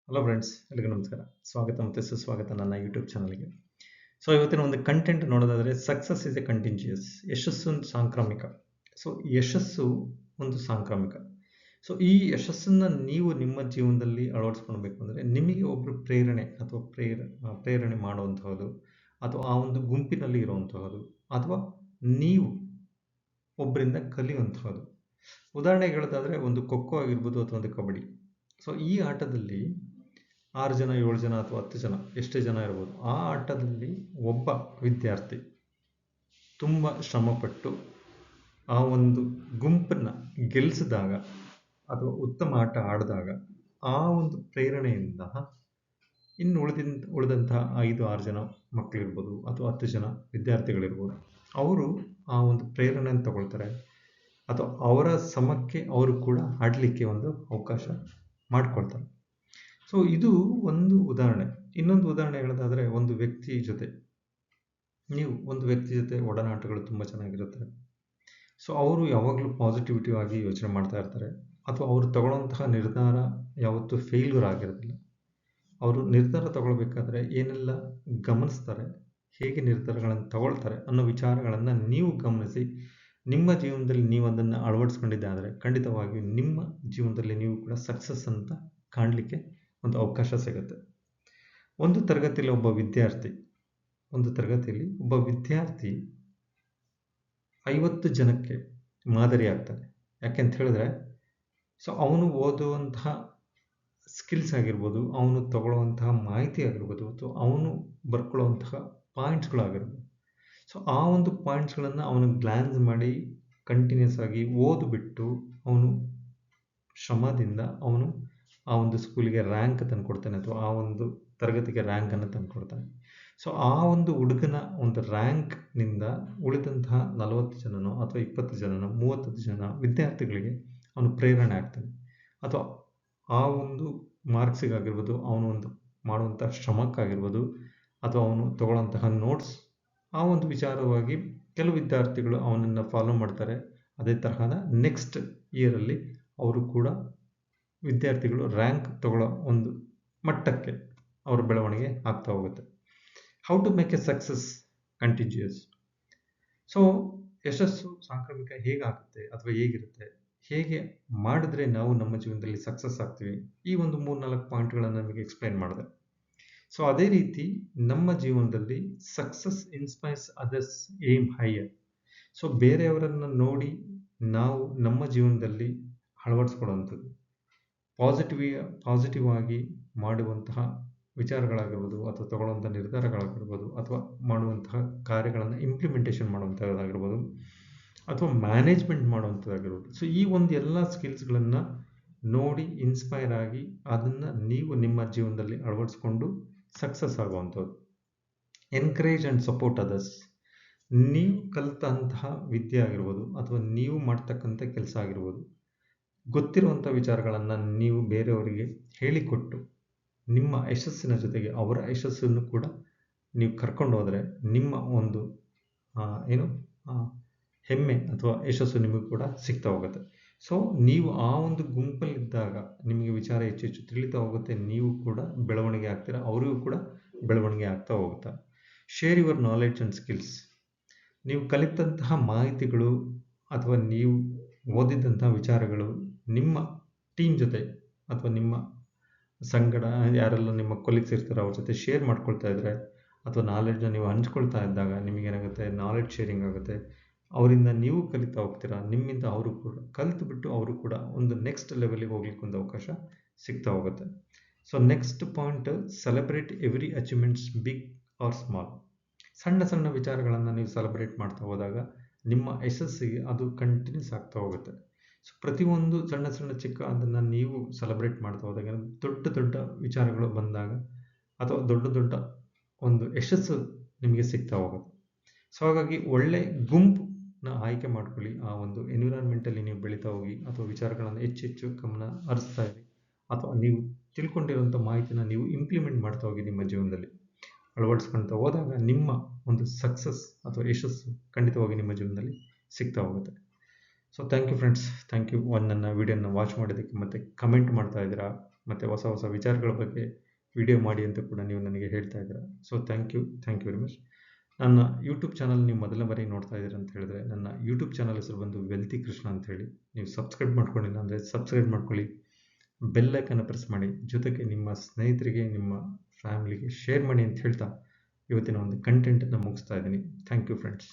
Hello friends, ಎಲ್ರಿಗೂ ನಮಸ್ಕಾರ. ಸ್ವಾಗತ ಮತ್ತು ಸುಸ್ವಾಗತ ನನ್ನ ಯೂಟ್ಯೂಬ್ ಚಾನಲ್ಗೆ. ಸೊ ಇವತ್ತಿನ ಒಂದು ಕಂಟೆಂಟ್ ನೋಡೋದಾದರೆ, ಸಕ್ಸಸ್ ಇಸ್ ಎ ಕಂಟಿಂಜಿಯಸ್. ಯಶಸ್ಸು ಒಂದು ಸಾಂಕ್ರಾಮಿಕ. ಸೊ ಯಶಸ್ಸು ಒಂದು ಸಾಂಕ್ರಾಮಿಕ. ಸೊ ಈ ಯಶಸ್ಸನ್ನು ನೀವು ನಿಮ್ಮ ಜೀವನದಲ್ಲಿ ಅಳವಡಿಸ್ಕೊಳ್ಬೇಕು ಅಂದರೆ, ನಿಮಗೆ ಒಬ್ಬರು ಪ್ರೇರಣೆ ಅಥವಾ ಪ್ರೇರಣೆ ಮಾಡುವಂತಹದ್ದು, ಅಥವಾ ಆ ಒಂದು ಗುಂಪಿನಲ್ಲಿ ಇರುವಂತಹದ್ದು, ಅಥವಾ ನೀವು ಒಬ್ಬರಿಂದ ಕಲಿಯುವಂತಹದ್ದು. ಉದಾಹರಣೆಗೆ ಹೇಳೋದಾದರೆ, ಒಂದು ಖೋಖೋ ಆಗಿರ್ಬೋದು ಅಥವಾ ಒಂದು ಕಬಡ್ಡಿ. ಸೊ ಈ ಆಟದಲ್ಲಿ 6 ಜನ, 7 ಜನ ಅಥವಾ 10 ಜನ, ಎಷ್ಟೇ ಜನ ಇರ್ಬೋದು. ಆ ಆಟದಲ್ಲಿ ಒಬ್ಬ ವಿದ್ಯಾರ್ಥಿ ತುಂಬ ಶ್ರಮಪಟ್ಟು ಆ ಒಂದು ಗುಂಪನ್ನು ಗೆಲ್ಲಿಸಿದಾಗ ಅಥವಾ ಉತ್ತಮ ಆಟ ಆಡಿದಾಗ, ಆ ಒಂದು ಪ್ರೇರಣೆಯಿಂದ ಇನ್ನು ಉಳಿದಂತಹ 5-6 ಜನ ಮಕ್ಕಳಿರ್ಬೋದು ಅಥವಾ 10 ಜನ ವಿದ್ಯಾರ್ಥಿಗಳಿರ್ಬೋದು, ಅವರು ಆ ಒಂದು ಪ್ರೇರಣೆಯನ್ನು ತಗೊಳ್ತಾರೆ ಅಥವಾ ಅವರ ಸಮಕ್ಕೆ ಅವರು ಕೂಡ ಆಡಲಿಕ್ಕೆ ಒಂದು ಅವಕಾಶ ಮಾಡಿಕೊಳ್ತಾರೆ. ಸೊ ಇದು ಒಂದು ಉದಾಹರಣೆ. ಇನ್ನೊಂದು ಉದಾಹರಣೆ ಹೇಳೋದಾದರೆ, ಒಂದು ವ್ಯಕ್ತಿ ಜೊತೆ ಒಡನಾಟಗಳು ತುಂಬ ಚೆನ್ನಾಗಿರುತ್ತೆ. ಸೊ ಅವರು ಯಾವಾಗಲೂ ಪಾಸಿಟಿವಿಟಿ ಆಗಿ ಯೋಚನೆ ಮಾಡ್ತಾ ಇರ್ತಾರೆ, ಅಥವಾ ಅವರು ತಗೊಳ್ಳುವಂತಹ ನಿರ್ಧಾರ ಯಾವತ್ತೂ ಫೇಲ್ಯೂರ್ ಆಗಿರೋದಿಲ್ಲ. ಅವರು ನಿರ್ಧಾರ ತಗೊಳ್ಬೇಕಾದ್ರೆ ಏನೆಲ್ಲ ಗಮನಿಸ್ತಾರೆ, ಹೇಗೆ ನಿರ್ಧಾರಗಳನ್ನು ತಗೊಳ್ತಾರೆ ಅನ್ನೋ ವಿಚಾರಗಳನ್ನು ನೀವು ಗಮನಿಸಿ ನಿಮ್ಮ ಜೀವನದಲ್ಲಿ ನೀವು ಅದನ್ನು ಅಳವಡಿಸ್ಕೊಂಡಿದ್ದಾದರೆ, ಖಂಡಿತವಾಗಿಯೂ ನಿಮ್ಮ ಜೀವನದಲ್ಲಿ ನೀವು ಕೂಡ ಸಕ್ಸಸ್ ಅಂತ ಕಾಣಲಿಕ್ಕೆ ಒಂದು ಅವಕಾಶ ಸಿಗುತ್ತೆ. ಒಂದು ತರಗತಿಯಲ್ಲಿ ಒಬ್ಬ ವಿದ್ಯಾರ್ಥಿ 50 ಜನಕ್ಕೆ ಮಾದರಿ ಆಗ್ತಾನೆ. ಯಾಕೆಂತ ಹೇಳಿದ್ರೆ, ಸೊ ಅವನು ಓದುವಂತಹ ಸ್ಕಿಲ್ಸ್ ಆಗಿರ್ಬೋದು, ಅವನು ತಗೊಳ್ಳುವಂತಹ ಮಾಹಿತಿ ಆಗಿರ್ಬೋದು, ಅಥವಾ ಅವನು ಬರ್ಕೊಳ್ಳುವಂತಹ ಪಾಯಿಂಟ್ಸ್ಗಳಾಗಿರ್ಬೋದು, ಸೊ ಆ ಒಂದು ಪಾಯಿಂಟ್ಸ್ಗಳನ್ನು ಅವನು ಗ್ಲಾನ್ಸ್ ಮಾಡಿ ಕಂಟಿನ್ಯೂಸ್ ಆಗಿ ಓದ್ಬಿಟ್ಟು ಅವನು ಶ್ರಮದಿಂದ ಅವನು ಆ ಒಂದು ಸ್ಕೂಲಿಗೆ ರ್ಯಾಂಕ್ ತಂದುಕೊಡ್ತಾನೆ, ಅಥವಾ ಆ ಒಂದು ತರಗತಿಗೆ ರ್ಯಾಂಕನ್ನು ತಂದುಕೊಡ್ತಾನೆ. ಸೊ ಆ ಒಂದು ಹುಡುಗನ ಒಂದು ರ್ಯಾಂಕ್ನಿಂದ ಉಳಿದಂತಹ 40 ಜನನೋ ಅಥವಾ 20 ಜನನೋ 30 ಜನ ವಿದ್ಯಾರ್ಥಿಗಳಿಗೆ ಅವನು ಪ್ರೇರಣೆ ಆಗ್ತಾನೆ. ಅಥವಾ ಆ ಒಂದು ಮಾರ್ಕ್ಸಿಗಾಗಿರ್ಬೋದು, ಅವನು ಒಂದು ಮಾಡುವಂತಹ ಶ್ರಮಕ್ಕಾಗಿರ್ಬೋದು, ಅಥವಾ ಅವನು ತಗೊಳ್ಳುವಂತಹ ನೋಟ್ಸ್, ಆ ಒಂದು ವಿಚಾರವಾಗಿ ಕೆಲವು ವಿದ್ಯಾರ್ಥಿಗಳು ಅವನನ್ನು ಫಾಲೋ ಮಾಡ್ತಾರೆ. ಅದೇ ತರಹದ ನೆಕ್ಸ್ಟ್ ಇಯರಲ್ಲಿ ಅವರು ಕೂಡ ವಿದ್ಯಾರ್ಥಿಗಳು ರ್ಯಾಂಕ್ ತಗೊಳ್ಳೋ ಒಂದು ಮಟ್ಟಕ್ಕೆ ಅವರ ಬೆಳವಣಿಗೆ ಆಗ್ತಾ ಹೋಗುತ್ತೆ. How to make a success continues. So ಯಶಸ್ಸು ಸಾಂಕ್ರಾಮಿಕ ಹೇಗಾಗುತ್ತೆ ಅಥವಾ ಹೇಗಿರುತ್ತೆ, ಹೇಗೆ ಮಾಡಿದ್ರೆ ನಾವು ನಮ್ಮ ಜೀವನದಲ್ಲಿ ಸಕ್ಸಸ್ ಆಗ್ತೀವಿ, ಈ ಒಂದು 3-4 ಪಾಯಿಂಟ್ಗಳನ್ನು ನಮಗೆ ಎಕ್ಸ್ಪ್ಲೈನ್ ಮಾಡಿದೆ. ಸೊ ಅದೇ ರೀತಿ ನಮ್ಮ ಜೀವನದಲ್ಲಿ success inspires others aim higher. So ಬೇರೆಯವರನ್ನು ನೋಡಿ ನಾವು ನಮ್ಮ ಜೀವನದಲ್ಲಿ ಅಳವಡಿಸ್ಕೊಳ್ಳುವಂಥದ್ದು, ಪಾಸಿಟಿವ್ ಆಗಿ ಮಾಡುವಂತಹ ವಿಚಾರಗಳಾಗಿರ್ಬೋದು, ಅಥವಾ ತಗೊಳ್ಳುವಂಥ ನಿರ್ಧಾರಗಳಾಗಿರ್ಬೋದು, ಅಥವಾ ಮಾಡುವಂತಹ ಕಾರ್ಯಗಳನ್ನು ಇಂಪ್ಲಿಮೆಂಟೇಷನ್ ಮಾಡುವಂಥದ್ದಾಗಿರ್ಬೋದು, ಅಥವಾ ಮ್ಯಾನೇಜ್ಮೆಂಟ್ ಮಾಡುವಂಥದ್ದಾಗಿರ್ಬೋದು. ಸೊ ಈ ಒಂದು ಎಲ್ಲ ಸ್ಕಿಲ್ಸ್ಗಳನ್ನು ನೋಡಿ ಇನ್ಸ್ಪೈರ್ ಆಗಿ ಅದನ್ನು ನೀವು ನಿಮ್ಮ ಜೀವನದಲ್ಲಿ ಅಳವಡಿಸ್ಕೊಂಡು ಸಕ್ಸಸ್ ಆಗುವಂಥದ್ದು. Encourage and support others. ನೀವು ಕಲಿತಂತಹ ವಿದ್ಯೆ ಆಗಿರ್ಬೋದು, ಅಥವಾ ನೀವು ಮಾಡ್ತಕ್ಕಂಥ ಕೆಲಸ ಆಗಿರ್ಬೋದು, ಗೊತ್ತಿರುವಂಥ ವಿಚಾರಗಳನ್ನು ನೀವು ಬೇರೆಯವರಿಗೆ ಹೇಳಿಕೊಟ್ಟು ನಿಮ್ಮ ಯಶಸ್ಸಿನ ಜೊತೆಗೆ ಅವರ ಯಶಸ್ಸನ್ನು ಕೂಡ ನೀವು ಕರ್ಕೊಂಡು ಹೋದರೆ ನಿಮ್ಮ ಒಂದು ಹೆಮ್ಮೆ ಅಥವಾ ಯಶಸ್ಸು ನಿಮಗೆ ಕೂಡ ಸಿಗ್ತಾ ಹೋಗುತ್ತೆ. ಸೊ ನೀವು ಆ ಒಂದು ಗುಂಪಲ್ಲಿದ್ದಾಗ ನಿಮಗೆ ವಿಚಾರ ಹೆಚ್ಚು ತಿಳಿತಾ ಹೋಗುತ್ತೆ, ನೀವು ಕೂಡ ಬೆಳವಣಿಗೆ ಆಗ್ತೀರಾ, ಅವರಿಗೂ ಕೂಡ ಬೆಳವಣಿಗೆ ಆಗ್ತಾ ಹೋಗುತ್ತೆ. Share your knowledge and skills. ನೀವು ಕಲಿತಂತಹ ಮಾಹಿತಿಗಳು ಅಥವಾ ನೀವು ಓದಿದಂತಹ ವಿಚಾರಗಳು ನಿಮ್ಮ ಟೀಮ್ ಜೊತೆ ಅಥವಾ ನಿಮ್ಮ ಸಂಗಡ ಯಾರೆಲ್ಲ ನಿಮ್ಮ ಕೊಲೀಗ್ಸ್ ಇರ್ತಾರೆ ಅವ್ರ ಜೊತೆ ಶೇರ್ ಮಾಡ್ಕೊಳ್ತಾ ಇದ್ದರೆ, ಅಥವಾ ನಾಲೆಡ್ಜನ್ನ ನೀವು ಹಂಚ್ಕೊಳ್ತಾ ಇದ್ದಾಗ ನಿಮಗೇನಾಗುತ್ತೆ, ನಾಲೆಡ್ಜ್ ಶೇರಿಂಗ್ ಆಗುತ್ತೆ. ಅವರಿಂದ ನೀವು ಕಲಿತಾ ಹೋಗ್ತೀರಾ, ನಿಮ್ಮಿಂದ ಅವರು ಕೂಡ ಕಲಿತುಬಿಟ್ಟು ಅವರು ಕೂಡ ಒಂದು ನೆಕ್ಸ್ಟ್ ಲೆವೆಲಿಗೆ ಹೋಗ್ಲಿಕ್ಕೆ ಒಂದು ಅವಕಾಶ ಸಿಗ್ತಾ ಹೋಗುತ್ತೆ. So next point, celebrate every achievements big or small. ಸಣ್ಣ ಸಣ್ಣ ವಿಚಾರಗಳನ್ನು ನೀವು ಸೆಲೆಬ್ರೇಟ್ ಮಾಡ್ತಾ ಹೋದಾಗ ನಿಮ್ಮ ಯಶಸ್ಸಿಗೆ ಅದು ಕಂಟಿನ್ಯೂಸ್ ಆಗ್ತಾ ಹೋಗುತ್ತೆ. ಸೊ ಪ್ರತಿಯೊಂದು ಸಣ್ಣ ಸಣ್ಣ ಚಿಕ್ಕ ಅದನ್ನು ನೀವು ಸೆಲೆಬ್ರೇಟ್ ಮಾಡ್ತಾ ಹೋದಾಗ ದೊಡ್ಡ ದೊಡ್ಡ ವಿಚಾರಗಳು ಬಂದಾಗ ಅಥವಾ ದೊಡ್ಡ ದೊಡ್ಡ ಒಂದು ಯಶಸ್ಸು ನಿಮಗೆ ಸಿಗ್ತಾ ಹೋಗುತ್ತೆ. ಸೊ ಹಾಗಾಗಿ ಒಳ್ಳೆ ಗುಂಪನ್ನ ಆಯ್ಕೆ ಮಾಡ್ಕೊಳ್ಳಿ. ಆ ಒಂದು ಎನ್ವಿರಾನ್ಮೆಂಟಲ್ಲಿ ನೀವು ಬೆಳೀತಾ ಹೋಗಿ, ಅಥವಾ ವಿಚಾರಗಳನ್ನು ಹೆಚ್ಚು ಗಮನ ಹರಿಸ್ತಾ ಇರಿ, ಅಥವಾ ನೀವು ತಿಳ್ಕೊಂಡಿರುವಂಥ ಮಾಹಿತಿನ ನೀವು ಇಂಪ್ಲಿಮೆಂಟ್ ಮಾಡ್ತಾ ಹೋಗಿ ನಿಮ್ಮ ಜೀವನದಲ್ಲಿ ಅಳವಡಿಸ್ಕೊಳ್ತಾ ಹೋದಾಗ ನಿಮ್ಮ ಒಂದು ಸಕ್ಸಸ್ ಅಥವಾ ಯಶಸ್ಸು ಖಂಡಿತವಾಗಿ ನಿಮ್ಮ ಜೀವನದಲ್ಲಿ ಸಿಗ್ತಾ ಹೋಗುತ್ತೆ. So thank you friends, thank you ನನ್ನ ವಿಡಿಯೋನ ವಾಚ್ ಮಾಡೋದಕ್ಕೆ ಮತ್ತು ಕಮೆಂಟ್ ಮಾಡ್ತಾ ಇದ್ದೀರಾ. ಮತ್ತು ಹೊಸ ಹೊಸ ವಿಚಾರಗಳ ಬಗ್ಗೆ ವಿಡಿಯೋ ಮಾಡಿ ಅಂತ ಕೂಡ ನೀವು ನನಗೆ ಹೇಳ್ತಾ ಇದ್ದೀರಾ. So thank you very much. ನನ್ನ ಯೂಟ್ಯೂಬ್ ಚಾನಲ್ ನೀವು ಮೊದಲ ಬಾರಿ ನೋಡ್ತಾ ಇದ್ದೀರಾ ಅಂತ ಹೇಳಿದ್ರೆ, ನನ್ನ ಯೂಟ್ಯೂಬ್ ಚಾನಲ್ ಹೆಸರು ಬಂದು ವೆಲ್ತಿ ಕೃಷ್ಣ ಅಂತ ಹೇಳಿ. ನೀವು ಸಬ್ಸ್ಕ್ರೈಬ್ ಮಾಡ್ಕೊಂಡಿಲ್ಲ ಅಂದರೆ ಸಬ್ಸ್ಕ್ರೈಬ್ ಮಾಡ್ಕೊಳ್ಳಿ, ಬೆಲ್ ಐಕನ್ನ ಪ್ರೆಸ್ ಮಾಡಿ, ಜೊತೆಗೆ ನಿಮ್ಮ ಸ್ನೇಹಿತರಿಗೆ, ನಿಮ್ಮ ಫ್ಯಾಮಿಲಿಗೆ ಶೇರ್ ಮಾಡಿ ಅಂತ ಹೇಳ್ತಾ ಇವತ್ತಿನ ಒಂದು ಕಂಟೆಂಟನ್ನು ಮುಗಿಸ್ತಾ ಇದ್ದೀನಿ. Thank you friends.